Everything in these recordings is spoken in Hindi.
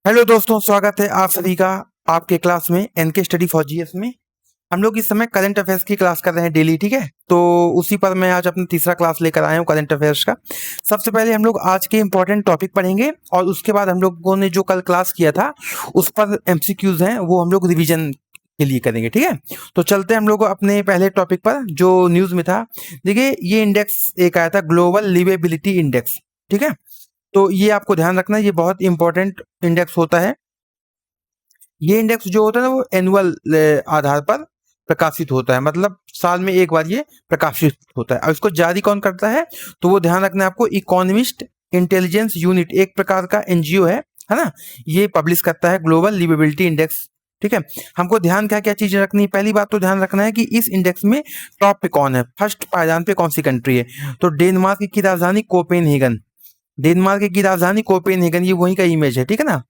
हेलो दोस्तों, स्वागत है आप सभी का आपके क्लास में एनके स्टडी फॉर जीएस में। हम लोग इस समय करंट अफेयर्स की क्लास कर रहे हैं डेली, ठीक है। तो उसी पर मैं आज अपना तीसरा क्लास लेकर आया हूँ करंट अफेयर्स का। सबसे पहले हम लोग आज के इंपॉर्टेंट टॉपिक पढ़ेंगे और उसके बाद हम लोगों ने जो कल क्लास किया था उस पर एमसीक्यूज हैं वो हम लोग रिवीजन के लिए करेंगे, ठीक है। तो चलते हैं हम लोग अपने पहले टॉपिक पर जो न्यूज में था। देखिए, ये इंडेक्स एक आया था, ग्लोबल लिवेबिलिटी इंडेक्स, ठीक है। तो ये आपको ध्यान रखना है, ये बहुत इंपॉर्टेंट इंडेक्स होता है। ये इंडेक्स जो होता है ना वो एनुअल आधार पर प्रकाशित होता है, मतलब साल में एक बार ये प्रकाशित होता है। और इसको जारी कौन करता है तो वो ध्यान रखना है आपको, इकोनॉमिस्ट इंटेलिजेंस यूनिट एक प्रकार का एनजीओ है ना। ये पब्लिश करता है ग्लोबल लिवेबिलिटी इंडेक्स, ठीक है। हमको ध्यान क्या क्या चीजें रखनी है। पहली बात तो ध्यान रखना है कि इस इंडेक्स में टॉप पे कौन है, फर्स्ट पायदान पे कौन सी कंट्री है। तो डेनमार्क की राजधानी कोपेनहेगन, डेनमार्क की राजधानी कोपेनहेगन, ये वहीं का इमेज है, ठीक है ना।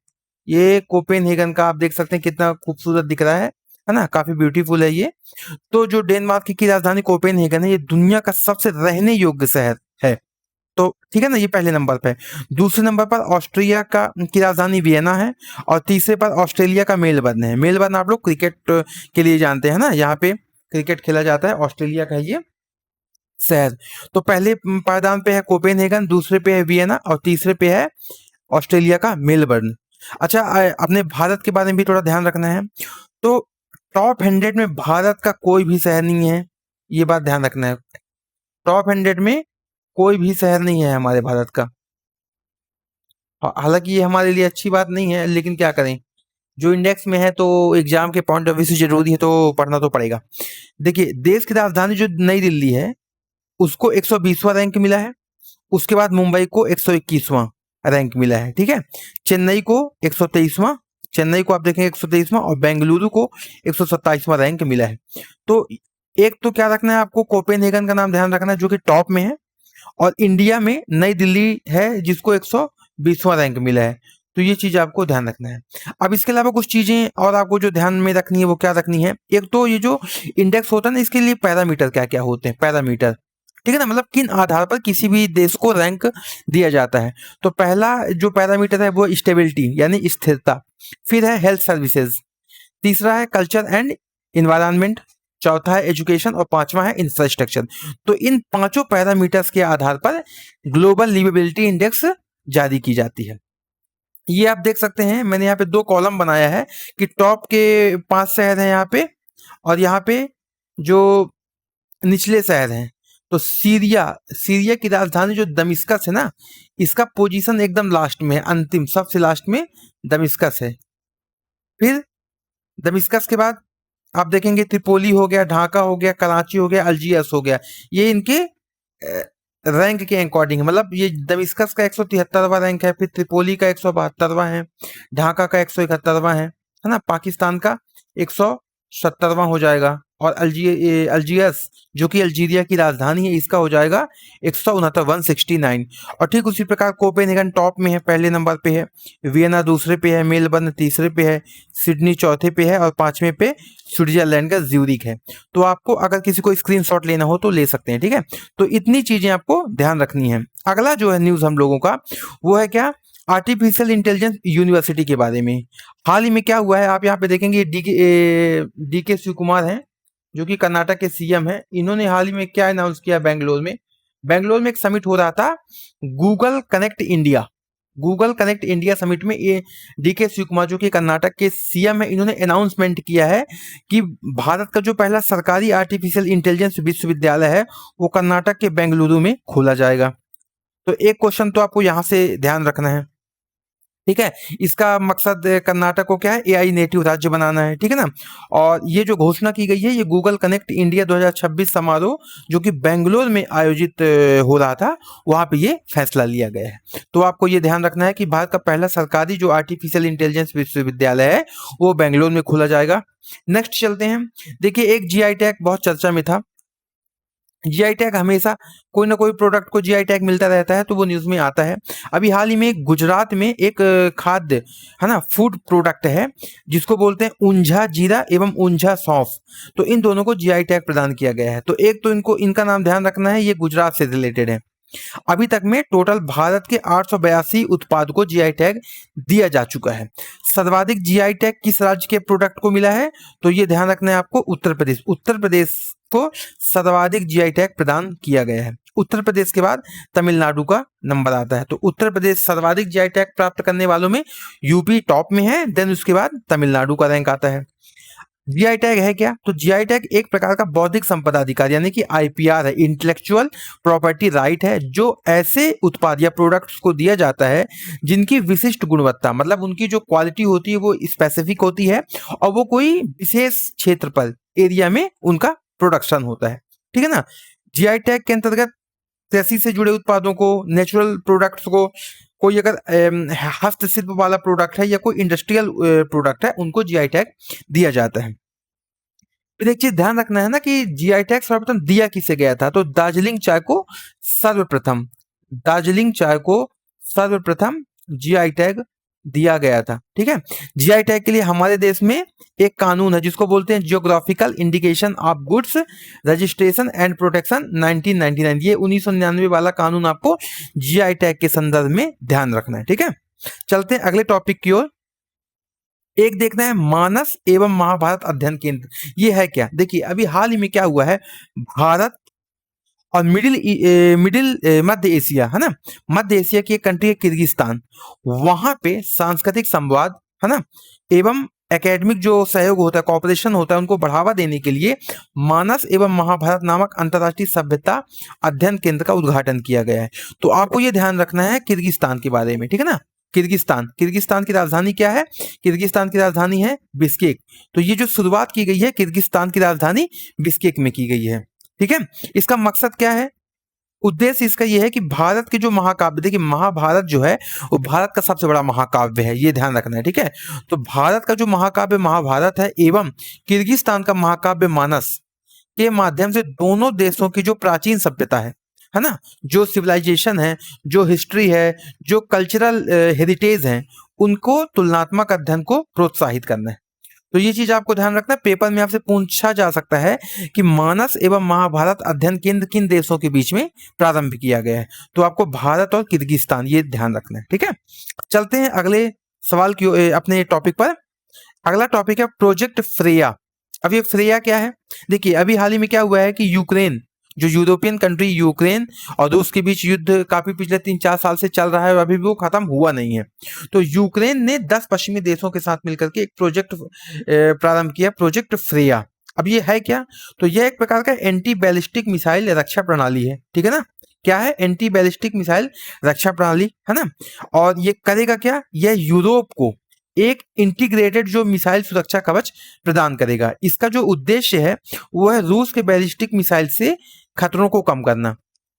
ये कोपेनहेगन का आप देख सकते हैं कितना खूबसूरत दिख रहा है ना, काफी ब्यूटीफुल है ये। तो जो डेनमार्क की राजधानी कोपेनहेगन है, ये दुनिया का सबसे रहने योग्य शहर है। तो ठीक है ना, ये पहले नंबर पे है। दूसरे नंबर पर ऑस्ट्रिया का की राजधानी वियना है और तीसरे पर ऑस्ट्रेलिया का मेलबर्न है। मेलबर्न आप लोग क्रिकेट के लिए जानते हैं ना, यहाँ पे क्रिकेट खेला जाता है। ऑस्ट्रेलिया का ये शहर। तो पहले पायदान पे है कोपेनहेगन, दूसरे पे है वियना और तीसरे पे है ऑस्ट्रेलिया का मेलबर्न। अच्छा, अपने भारत के बारे में भी थोड़ा ध्यान रखना है। तो टॉप 100 में भारत का कोई भी शहर नहीं है, ये बात ध्यान रखना है। टॉप 100 में कोई भी शहर नहीं है हमारे भारत का। हालांकि ये हमारे लिए अच्छी बात नहीं है, लेकिन क्या करें, जो इंडेक्स में है तो एग्जाम के पॉइंट ऑफ व्यू से जरूरी है तो पढ़ना तो पड़ेगा। देखिए, देश की राजधानी जो नई दिल्ली है उसको 120वां रैंक मिला है। उसके बाद मुंबई को 121वां रैंक मिला है, ठीक है। चेन्नई को 123वां, चेन्नई को आप देखेंगे 123वां और बेंगलुरु को 127वां रैंक मिला है। तो एक तो क्या रखना है आपको, कोपेनहेगन का नाम ध्यान रखना है जो कि टॉप में है। और इंडिया में नई दिल्ली है जिसको 120वां रैंक मिला है। तो ये चीज आपको ध्यान रखना है। अब इसके अलावा कुछ चीजें और आपको जो ध्यान में रखनी है वो क्या रखनी है। एक तो ये जो इंडेक्स होता है ना, इसके लिए पैरामीटर क्या क्या होते हैं, पैरामीटर, ठीक है ना, मतलब किन आधार पर किसी भी देश को रैंक दिया जाता है। तो पहला जो पैरामीटर है वो स्टेबिलिटी यानी स्थिरता, फिर है हेल्थ सर्विसेज, तीसरा है कल्चर एंड इन्वायरमेंट, चौथा है एजुकेशन और पांचवा है इंफ्रास्ट्रक्चर। तो इन पांचों पैरामीटर्स के आधार पर ग्लोबल लिवेबिलिटी इंडेक्स जारी की जाती है। ये आप देख सकते हैं, मैंने यहाँ पे दो कॉलम बनाया है कि टॉप के 5 शहर हैं यहाँ पे, और यहाँ पे जो निचले शहर हैं। तो सीरिया, सीरिया की राजधानी जो दमिश्कस है ना, इसका पोजीशन एकदम लास्ट में है, अंतिम सबसे लास्ट में दमिश्कस है। फिर दमिश्कस के बाद आप देखेंगे त्रिपोली हो गया, ढाका हो गया, कराची हो गया, अल्जीयर्स हो गया। ये इनके रैंक के अकॉर्डिंग, मतलब ये दमिश्कस का 173वां रैंक है, फिर त्रिपोली का 172वां है, ढाका का 171वां है ना, पाकिस्तान का 170वां हो जाएगा, और अल्जीयर्स जो कि अल्जीरिया की राजधानी है इसका हो जाएगा 169, 169। और ठीक उसी प्रकार कोपेनहेगन टॉप में है, पहले नंबर पे है, वियना दूसरे पे है, मेलबर्न तीसरे पे है, सिडनी चौथे पे है और पांचवें पे स्विट्जरलैंड का ज्यूरिख है। तो आपको अगर किसी को स्क्रीनशॉट लेना हो तो ले सकते हैं, ठीक है। तो इतनी चीजें आपको ध्यान रखनी है। अगला जो है न्यूज हम लोगों का वो है क्या, आर्टिफिशियल इंटेलिजेंस यूनिवर्सिटी के बारे में। हाल ही में क्या हुआ है, आप यहाँ पे देखेंगे डी के शिव कुमार हैं जो कि कर्नाटक के सीएम है। इन्होंने हाल ही में क्या अनाउंस किया, बेंगलोर में एक समिट हो रहा था, Google connect India, Google connect India summit में ये डी के शिव कुमार जो कि कर्नाटक के सीएम है, इन्होंने अनाउंसमेंट किया है कि भारत का जो पहला सरकारी आर्टिफिशियल इंटेलिजेंस विश्वविद्यालय है वो कर्नाटक के बेंगलुरु में खोला जाएगा। तो एक क्वेश्चन तो आपको यहाँ से ध्यान रखना है, ठीक है। इसका मकसद कर्नाटक को क्या है, एआई नेटिव राज्य बनाना है, ठीक है ना। और ये जो घोषणा की गई है, ये गूगल कनेक्ट इंडिया 2026 समारोह जो कि बेंगलोर में आयोजित हो रहा था, वहां पे ये फैसला लिया गया है। तो आपको ये ध्यान रखना है कि भारत का पहला सरकारी जो आर्टिफिशियल इंटेलिजेंस विश्वविद्यालय है वो बेंगलोर में खोला जाएगा। नेक्स्ट चलते हैं। देखिए, एक जीआई टैग बहुत चर्चा में था। जीआई टैग हमेशा कोई ना कोई प्रोडक्ट को जीआई टैग मिलता रहता है तो वो न्यूज में आता है। अभी हाल ही में गुजरात में एक खाद्य है ना, फूड प्रोडक्ट है जिसको बोलते हैं ऊंझा जीरा एवं ऊंझा सौंफ। तो इन दोनों को जीआई टैग प्रदान किया गया है। तो एक तो इनका नाम ध्यान रखना है, ये गुजरात से रिलेटेड है। अभी तक में टोटल भारत के 882 उत्पाद को जीआई टैग दिया जा चुका है। सर्वाधिक जीआई टैग किस राज्य के प्रोडक्ट को मिला है? तो ये ध्यान रखना है आपको, उत्तर प्रदेश। उत्तर प्रदेश को सर्वाधिक जीआई टैग प्रदान किया गया है। उत्तर प्रदेश के बाद तमिलनाडु का नंबर आता है। तो उत्तर प्रदेश सर्वाधिक जीआई टैग प्राप्त करने वालों में यूपी टॉप में है, देन उसके बाद तमिलनाडु का रैंक आता है। जीआई टैग है क्या? तो जीआई टैग एक प्रकार का बौद्धिक संपदा अधिकार यानी कि आईपीआर है, इंटेलेक्चुअल प्रॉपर्टी राइट है, जो ऐसे उत्पाद या प्रोडक्ट्स को दिया जाता है जिनकी विशिष्ट गुणवत्ता, मतलब उनकी जो क्वालिटी होती है वो स्पेसिफिक होती है और वो कोई विशेष क्षेत्र पर, एरिया में उनका प्रोडक्शन होता है। ठीक है ना। जीआई टैग के अंतर्गत कृषि से जुड़े उत्पादों को, नेचुरल प्रोडक्ट्स को, कोई अगर हस्तशिल्प वाला प्रोडक्ट है या कोई इंडस्ट्रियल प्रोडक्ट है, उनको जीआई टैग दिया जाता है। फिर एक चीज ध्यान रखना है ना कि जीआई टैग सर्वप्रथम दिया किसे गया था? तो दार्जिलिंग चाय को सर्वप्रथम, दार्जिलिंग चाय को सर्वप्रथम जीआई टैग दिया गया था। ठीक है। जीआई टैग के लिए हमारे देश में एक कानून है जिसको बोलते हैं geographical indication of goods registration and protection 1999। ये 1999 वाला कानून आपको जीआई टैग के संदर्भ में ध्यान रखना है। ठीक है। चलते हैं अगले टॉपिक की ओर। एक देखना है मानस एवं महाभारत अध्ययन केंद्र। ये है क्या? देखिए अभी हाल ही में क्या हुआ है, भारत और मध्य एशिया है ना, मध्य एशिया की एक कंट्री है किर्गिस्तान, वहां पे सांस्कृतिक संवाद है ना एवं एकेडमिक जो सहयोग होता है, कॉपरेशन होता है, उनको बढ़ावा देने के लिए मानस एवं महाभारत नामक अंतर्राष्ट्रीय सभ्यता अध्ययन केंद्र का उद्घाटन किया गया है। तो आपको ये ध्यान रखना है किर्गिस्तान के बारे में। ठीक है ना। किर्गिस्तान, किर्गिस्तान की राजधानी क्या है? किर्गिस्तान की राजधानी है बिश्केक। तो ये जो शुरुआत की गई है किर्गिस्तान की राजधानी बिश्केक में की गई है। ठीक है। इसका मकसद क्या है? उद्देश्य इसका यह है कि भारत के जो महाकाव्य, देखिए महाभारत जो है वो भारत का सबसे बड़ा महाकाव्य है, ये ध्यान रखना है। ठीक है। तो भारत का जो महाकाव्य महाभारत है एवं किर्गिस्तान का महाकाव्य मानस के माध्यम से दोनों देशों की जो प्राचीन सभ्यता है ना, जो सिविलाइजेशन है, जो हिस्ट्री है, जो कल्चरल हेरिटेज है, उनको तुलनात्मक अध्ययन को प्रोत्साहित करना है। तो ये चीज आपको ध्यान रखना है। पेपर में आपसे पूछा जा सकता है कि मानस एवं महाभारत अध्ययन केंद्र किन देशों के बीच में प्रारंभ किया गया है? तो आपको भारत और किर्गिस्तान ये ध्यान रखना है। ठीक है। चलते हैं अगले सवाल की, अपने टॉपिक पर। अगला टॉपिक है प्रोजेक्ट फ्रेया। अब ये फ्रेया क्या है? देखिए अभी हाल ही में क्या हुआ है कि यूक्रेन, जो यूरोपियन कंट्री यूक्रेन और रूस के बीच युद्ध काफी पिछले 3-4 साल से चल रहा है और अभी भी वो खत्म हुआ नहीं है। तो यूक्रेन ने 10 पश्चिमी देशों के साथ मिलकर के एक प्रोजेक्ट प्रारंभ किया, प्रोजेक्ट फ्रेया। अब ये है क्या? तो यह एक प्रकार का एंटी बैलिस्टिक मिसाइल रक्षा प्रणाली है। ठीक है ना। क्या है? एंटी बैलिस्टिक मिसाइल रक्षा प्रणाली है ना। और ये करेगा क्या? यह यूरोप को एक इंटीग्रेटेड जो मिसाइल सुरक्षा कवच प्रदान करेगा। इसका जो उद्देश्य है वो है रूस के बैलिस्टिक मिसाइल से खतरों को कम करना।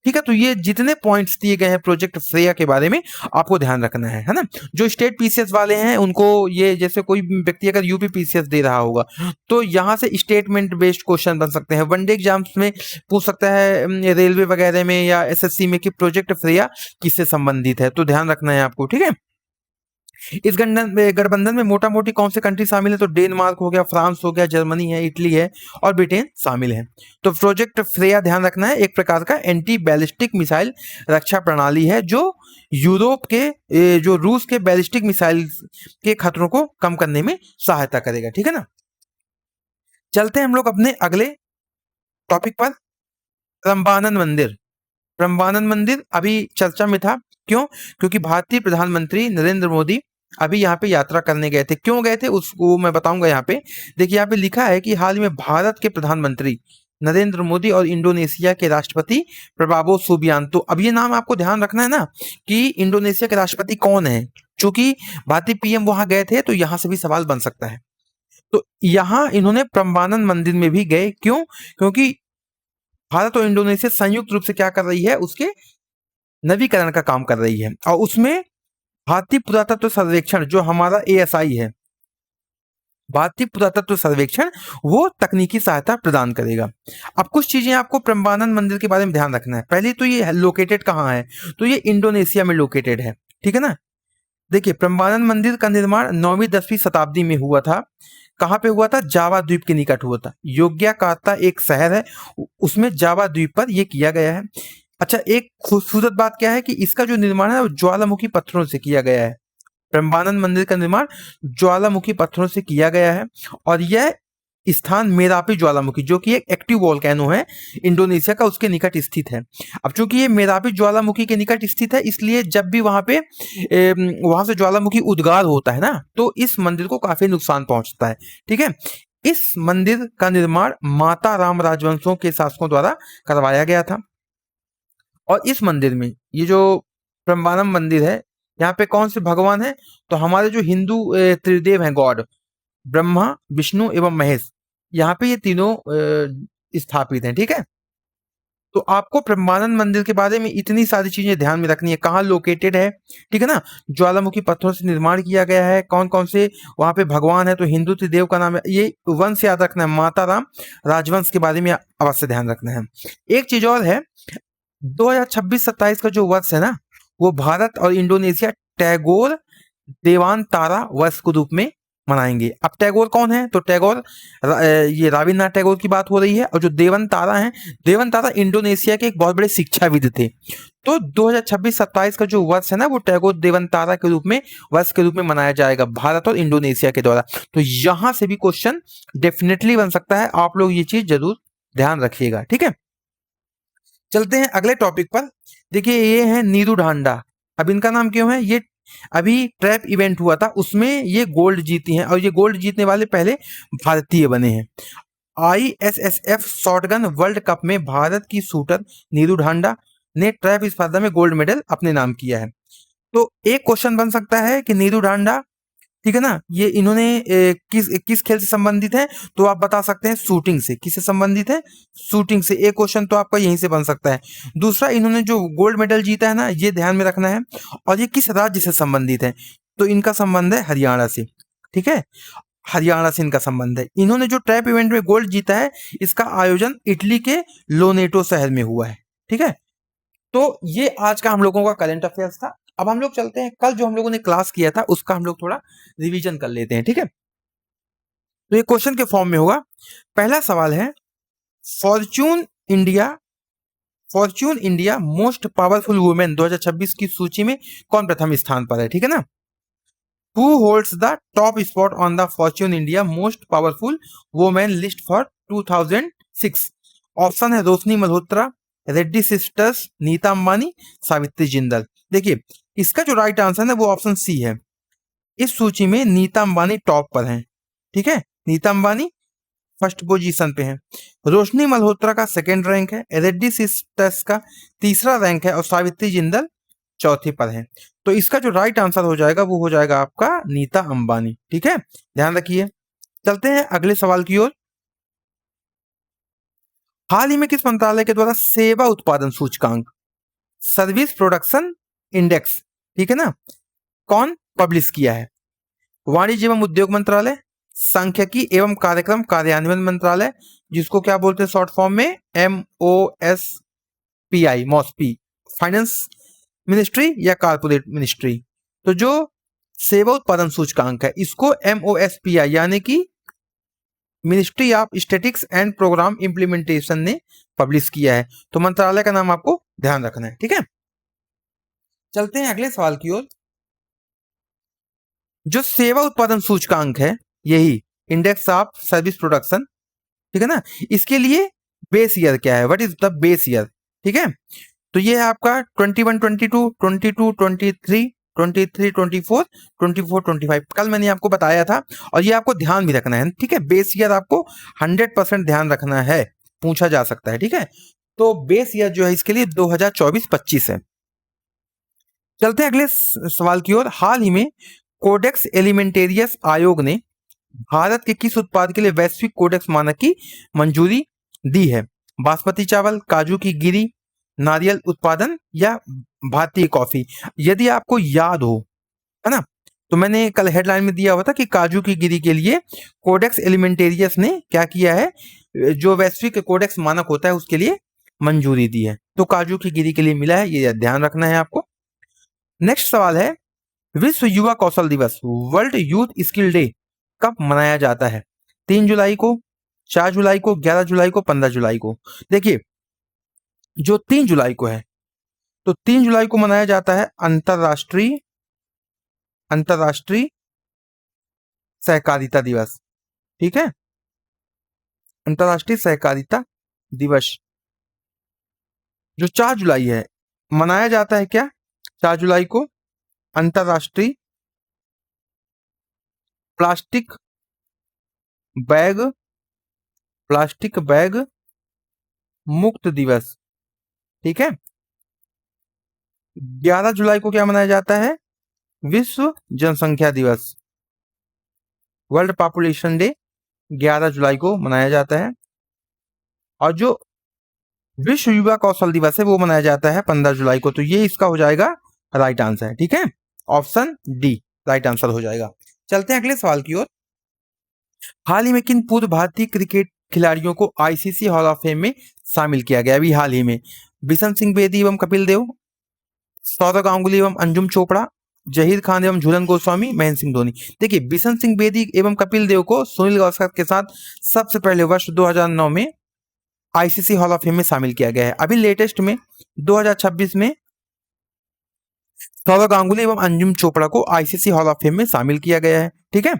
ठीक है। तो ये जितने पॉइंट्स दिए गए हैं प्रोजेक्ट फ्रेया के बारे में आपको ध्यान रखना है ना। जो स्टेट पीसीएस वाले हैं उनको ये, जैसे कोई व्यक्ति अगर यूपी पीसीएस दे रहा होगा तो यहाँ से स्टेटमेंट बेस्ड क्वेश्चन बन सकते हैं। वनडे एग्जाम्स में पूछ सकता है रेलवे वगैरह में या एसएससी में कि प्रोजेक्ट फ्रेया किससे संबंधित है, तो ध्यान रखना है आपको। ठीक है। इस गठबंधन में मोटा मोटी कौन से कंट्री शामिल है? तो डेनमार्क हो गया, फ्रांस हो गया, जर्मनी है, इटली है और ब्रिटेन शामिल है। तो प्रोजेक्ट फ्रेया ध्यान रखना है एक प्रकार का एंटी बैलिस्टिक मिसाइल रक्षा प्रणाली है जो यूरोप के जो रूस के बैलिस्टिक मिसाइल के खतरों को कम करने में सहायता करेगा। ठीक है ना। चलते हैं हम लोग अपने अगले टॉपिक पर। रंबानन मंदिर। रंबानन मंदिर अभी चर्चा में था। क्यों? क्योंकि भारतीय प्रधानमंत्री नरेंद्र मोदी अभी यहाँ पे यात्रा करने गए थे। क्यों गए थे उसको मैं बताऊंगा यहाँ पे। देखिए यहाँ पे लिखा है कि हाल ही में भारत के प्रधानमंत्री नरेंद्र मोदी और इंडोनेशिया के राष्ट्रपति प्रबावो सुबियांतो। अब ये नाम आपको ध्यान रखना है ना कि इंडोनेशिया के राष्ट्रपति कौन है, चूंकि भारतीय पीएम वहां गए थे तो यहां से भी सवाल बन सकता है। तो यहाँ इन्होंने प्रम्बानन मंदिर में भी गए। क्यों? क्योंकि भारत और इंडोनेशिया संयुक्त रूप से क्या कर रही है, उसके नवीकरण का काम कर रही है और उसमें भारतीय पुरातत्व सर्वेक्षण जो हमारा एएसआई है, भारतीय पुरातत्व सर्वेक्षण, वो तकनीकी सहायता प्रदान करेगा। अब कुछ चीजें आपको प्रम्बानन मंदिर के बारे में ध्यान रखना है। पहले तो ये लोकेटेड कहाँ है? तो ये इंडोनेशिया में लोकेटेड है। ठीक है ना। देखिए प्रम्बानन मंदिर का निर्माण 9वीं-10वीं शताब्दी में हुआ था। कहाँ पे हुआ था? जावा द्वीप के निकट हुआ था। योग्याकार्ता एक शहर है, उसमें जावा द्वीप पर यह किया गया है। अच्छा, एक खूबसूरत बात क्या है कि इसका जो निर्माण है वो ज्वालामुखी पत्थरों से किया गया है। ब्रह्मानंद मंदिर का निर्माण ज्वालामुखी पत्थरों से किया गया है और यह स्थान मेरापी ज्वालामुखी, जो कि एक एक्टिव वोल्केनो है इंडोनेशिया का, उसके निकट स्थित है। अब चूंकि ये मेरापी ज्वालामुखी के निकट स्थित है, इसलिए जब भी वहां पे वहां से ज्वालामुखी उद्गार होता है ना, तो इस मंदिर को काफी नुकसान पहुंचता है। ठीक है, इस मंदिर का निर्माण माता राम राजवंशों के शासकों द्वारा करवाया गया था। और इस मंदिर में ये जो ब्रह्मानंद मंदिर है, यहाँ पे कौन से भगवान है, तो हमारे जो हिंदू त्रिदेव हैं गॉड, ब्रह्मा विष्णु एवं महेश, यहाँ पे ये तीनों स्थापित हैं। ठीक है, तो आपको ब्रह्मानंद मंदिर के बारे में इतनी सारी चीजें ध्यान में रखनी है। कहाँ लोकेटेड है, ठीक है ना, ज्वालामुखी पत्थरों से निर्माण किया गया है, कौन कौन से वहां पे भगवान है, तो हिंदू त्रिदेव का नाम है, ये वंश याद रखना है, माता राम राजवंश के बारे में अवश्य ध्यान रखना है। एक चीज और है, 2026-27 का जो वर्ष है ना, वो भारत और इंडोनेशिया टैगोर देवान-तारा वर्ष के रूप में मनाएंगे। अब टैगोर कौन है, तो टैगोर ये रविन्द्रनाथ टैगोर की बात हो रही है, और जो देवन तारा है, देवन तारा इंडोनेशिया के एक बहुत बड़े शिक्षाविद थे। तो 2026-27 का जो वर्ष है ना, वो टैगोर देवन तारा के रूप में वर्ष के रूप में मनाया जाएगा भारत और इंडोनेशिया के द्वारा। तो यहां से भी क्वेश्चन डेफिनेटली बन सकता है, आप लोग ये चीज जरूर ध्यान रखिएगा। ठीक है, चलते हैं अगले टॉपिक पर। देखिए, ये है नीरू ढांडा। अब इनका नाम क्यों है, ये अभी ट्रैप इवेंट हुआ था, उसमें ये गोल्ड जीती हैं, और ये गोल्ड जीतने वाले पहले भारतीय बने हैं। ISSF शॉटगन वर्ल्ड कप में भारत की शूटर नीरू ढांडा ने ट्रैप स्पर्धा में गोल्ड मेडल अपने नाम किया है। तो एक क्वेश्चन बन सकता है कि नीरू ढांडा, ठीक है ना, ये इन्होंने किस खेल से संबंधित है, तो आप बता सकते हैं शूटिंग से। किससे संबंधित है, शूटिंग से। एक क्वेश्चन तो आपका यहीं से बन सकता है। दूसरा, इन्होंने जो गोल्ड मेडल जीता है ना, ये ध्यान में रखना है, और ये किस राज्य से संबंधित है, तो इनका संबंध है हरियाणा से। ठीक है, हरियाणा से इनका संबंध है। इन्होंने जो ट्रैप इवेंट में गोल्ड जीता है, इसका आयोजन इटली के लोनेटो शहर में हुआ है। ठीक है, तो ये आज का हम लोगों का करंट अफेयर्स था। अब हम लोग चलते हैं, कल जो हम लोगों ने क्लास किया था उसका हम लोग थोड़ा रिवीजन कर लेते हैं। ठीक है, तो ये क्वेश्चन के फॉर्म में होगा। पहला सवाल है, Fortune India Fortune India most powerful women 2026 की सूची में कौन प्रथम स्थान पर है। ठीक है ना, who holds the top spot on the Fortune India most powerful women list for 2006। Option है रोशनी मल्होत्रा, रेड्डी सिस्टर्स, नीता अंबानी, सावित्री जिंदल। देखिए, इसका जो राइट आंसर है वो ऑप्शन सी है। इस सूची में नीता अंबानी टॉप पर हैं। ठीक है, नीता अंबानी फर्स्ट पोजीशन पे है, रोशनी मल्होत्रा का सेकंड रैंक है, रेड्डी सिस्टर्स का तीसरा रैंक है, और सावित्री जिंदल चौथे पर है। तो इसका जो राइट आंसर हो जाएगा वो हो जाएगा आपका नीता अंबानी। ठीक है, ध्यान रखिए। चलते हैं अगले सवाल की ओर। हाल ही में किस मंत्रालय के द्वारा सेवा उत्पादन सूचकांक, सर्विस प्रोडक्शन इंडेक्स, ठीक है ना, कौन पब्लिश किया है? वाणिज्य एवं उद्योग मंत्रालय, सांख्यिकी एवं कार्यक्रम कार्यान्वयन मंत्रालय, जिसको क्या बोलते हैं शॉर्ट फॉर्म में, MOSPI, मॉस्पी, फाइनेंस मिनिस्ट्री या कारपोरेट मिनिस्ट्री। तो जो सेवा उत्पादन सूचकांक है, इसको MOSPI यानी कि ministry of statics and programme implementation ने पब्लिश किया है। तो मंत्रालय का नाम आपको ध्यान रखना है। ठीक है, चलते हैं अगले सवाल की ओर। जो सेवा उत्पादन सूचकांक है, यही इंडेक्स ऑफ सर्विस प्रोडक्शन, ठीक है ना, इसके लिए बेस ईयर क्या है, what is the base year? ठीक है, तो ये है आपका 21, 22, 22, 23, 23, 24, 24, 25। कल मैंने आपको बताया था, और ये आपको ध्यान भी रखना है। ठीक है, बेस ईयर आपको 100% ध्यान रखना है, पूछा जा सकता है। ठीक है, तो बेस ईयर जो है इसके लिए 2024-25 है। चलते हैं अगले सवाल की ओर। हाल ही में कोडेक्स एलिमेंटेरियस आयोग ने भारत के किस उत्पाद के लिए वैश्विक कोडेक्स मानक की मंजूरी दी है? बासमती चावल, काजू की गिरी, नारियल उत्पादन, या भारतीय कॉफी। यदि आपको याद हो, है ना, तो मैंने कल हेडलाइन में दिया हुआ था कि काजू की गिरी के लिए कोडेक्स एलिमेंटेरियस ने क्या किया है, जो वैश्विक कोडेक्स मानक होता है उसके लिए मंजूरी दी है। तो काजू की गिरी के लिए मिला है, ये ध्यान रखना है आपको। नेक्स्ट सवाल है, विश्व युवा कौशल दिवस, वर्ल्ड यूथ स्किल डे कब मनाया जाता है? 3 जुलाई को, 4 जुलाई को, 11 जुलाई को, 15 जुलाई को। देखिए, जो 3 जुलाई को है तो 3 जुलाई को मनाया जाता है अंतरराष्ट्रीय अंतरराष्ट्रीय सहकारिता दिवस। ठीक है, अंतरराष्ट्रीय सहकारिता दिवस। जो 4 जुलाई है मनाया जाता है क्या, 4 जुलाई को अंतरराष्ट्रीय प्लास्टिक बैग प्लास्टिक बैग मुक्त दिवस। ठीक है, 11 जुलाई को क्या मनाया जाता है, विश्व जनसंख्या दिवस, वर्ल्ड पॉपुलेशन डे 11 जुलाई को मनाया जाता है। और जो विश्व युवा कौशल दिवस है वो मनाया जाता है 15 जुलाई को। तो ये इसका हो जाएगा राइट आंसर। ठीक है, ऑप्शन डी राइट आंसर हो जाएगा। चलते हैं अगले सवाल की ओर। हाल ही में किन पूर्व भारतीय क्रिकेट खिलाड़ियों को आईसीसी हॉल ऑफ फेम में शामिल किया गया? अभी हाल ही में बिशन सिंह बेदी एवं कपिल देव, सौरव गांगुली एवं अंजुम चोपड़ा, जहीर खान एवं झूलन गोस्वामी, महेंद्र सिंह धोनी। देखिए, बिशन सिंह बेदी एवं कपिल देव को सुनील गावस्कर के साथ सबसे पहले वर्ष 2009 में आईसीसी हॉल ऑफ फेम में शामिल किया गया है। अभी लेटेस्ट में 2026 में सौरव गांगुली एवं अंजुम चोपड़ा को आईसीसी हॉल ऑफ फेम में शामिल किया गया है। ठीक है,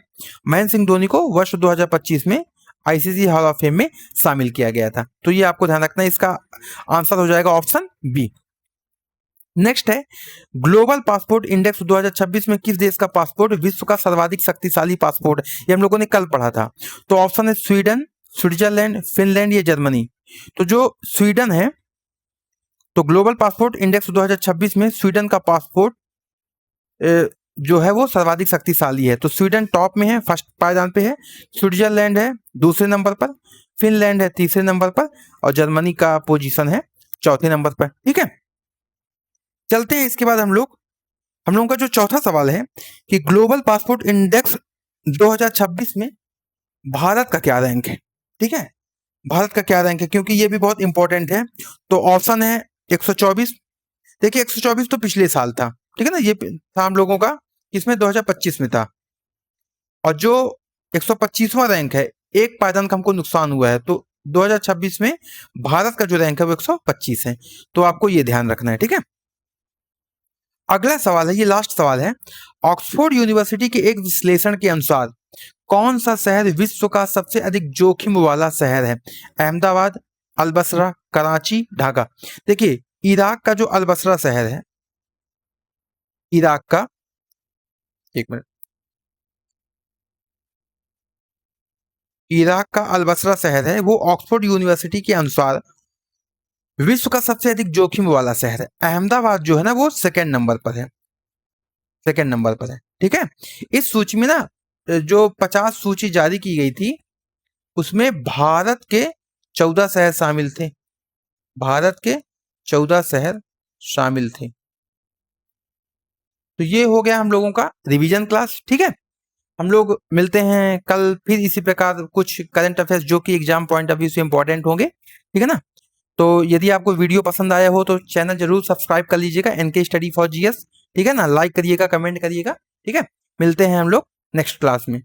महेंद्र सिंह धोनी को वर्ष 2025 में आईसीसी हॉल ऑफ फेम में शामिल किया गया था। तो ये आपको ध्यान रखना है, इसका आंसर हो जाएगा ऑप्शन बी। नेक्स्ट है, ग्लोबल पासपोर्ट इंडेक्स 2026 में किस देश का पासपोर्ट विश्व का सर्वाधिक शक्तिशाली पासपोर्ट है? ये हम लोगों ने कल पढ़ा था। तो ऑप्शन है स्वीडन, स्विट्जरलैंड, फिनलैंड या जर्मनी। तो जो स्वीडन है, तो ग्लोबल पासपोर्ट इंडेक्स 2026 में स्वीडन का पासपोर्ट जो है वो सर्वाधिक शक्तिशाली है। तो स्वीडन टॉप में है, फर्स्ट पायदान पे है, स्विट्जरलैंड है दूसरे नंबर पर, फिनलैंड है तीसरे नंबर पर और जर्मनी का पोजीशन है चौथे नंबर पर। ठीक है, चलते हैं इसके बाद हम लोगों का जो चौथा सवाल है कि ग्लोबल पासपोर्ट इंडेक्स 2026 में भारत का क्या रैंक है? ठीक है, भारत का क्या रैंक है, क्योंकि ये भी बहुत इंपॉर्टेंट है। तो ऑप्शन है 124। देखिए 124 तो पिछले साल था, ठीक है ना, ये था हम लोगों का इसमें 2025 में था। और जो 125वां रैंक है, एक पायदान का हमको नुकसान हुआ है, तो 2026 में भारत का जो रैंक है वो 125 है। तो आपको ये ध्यान रखना है। ठीक है, अगला सवाल है, ये लास्ट सवाल है। ऑक्सफोर्ड यूनिवर्सिटी के एक विश्लेषण के अनुसार कौन सा शहर विश्व का सबसे अधिक जोखिम वाला शहर है? अहमदाबाद, अलबसरा, कराची, ढाका। देखिए, इराक का जो अलबसरा शहर है, इराक का, एक मिनट, इराक का अलबसरा शहर है वो ऑक्सफोर्ड यूनिवर्सिटी के अनुसार विश्व का सबसे अधिक जोखिम वाला शहर है। अहमदाबाद जो है ना वो सेकंड नंबर पर है, सेकंड नंबर पर है। ठीक है, इस सूची में ना जो 50 सूची जारी की गई थी उसमें भारत के 14 शहर शामिल थे, भारत के 14 शहर शामिल थे। तो ये हो गया हम लोगों का रिवीजन क्लास। ठीक है, हम लोग मिलते हैं कल फिर इसी प्रकार कुछ करंट अफेयर्स जो कि एग्जाम पॉइंट ऑफ व्यू से इंपॉर्टेंट होंगे। ठीक है ना, तो यदि आपको वीडियो पसंद आया हो तो चैनल जरूर सब्सक्राइब कर लीजिएगा, एनके स्टडी फॉर जीएस। ठीक है ना, लाइक करिएगा, कमेंट करिएगा। ठीक है, मिलते हैं हम लोग नेक्स्ट क्लास में।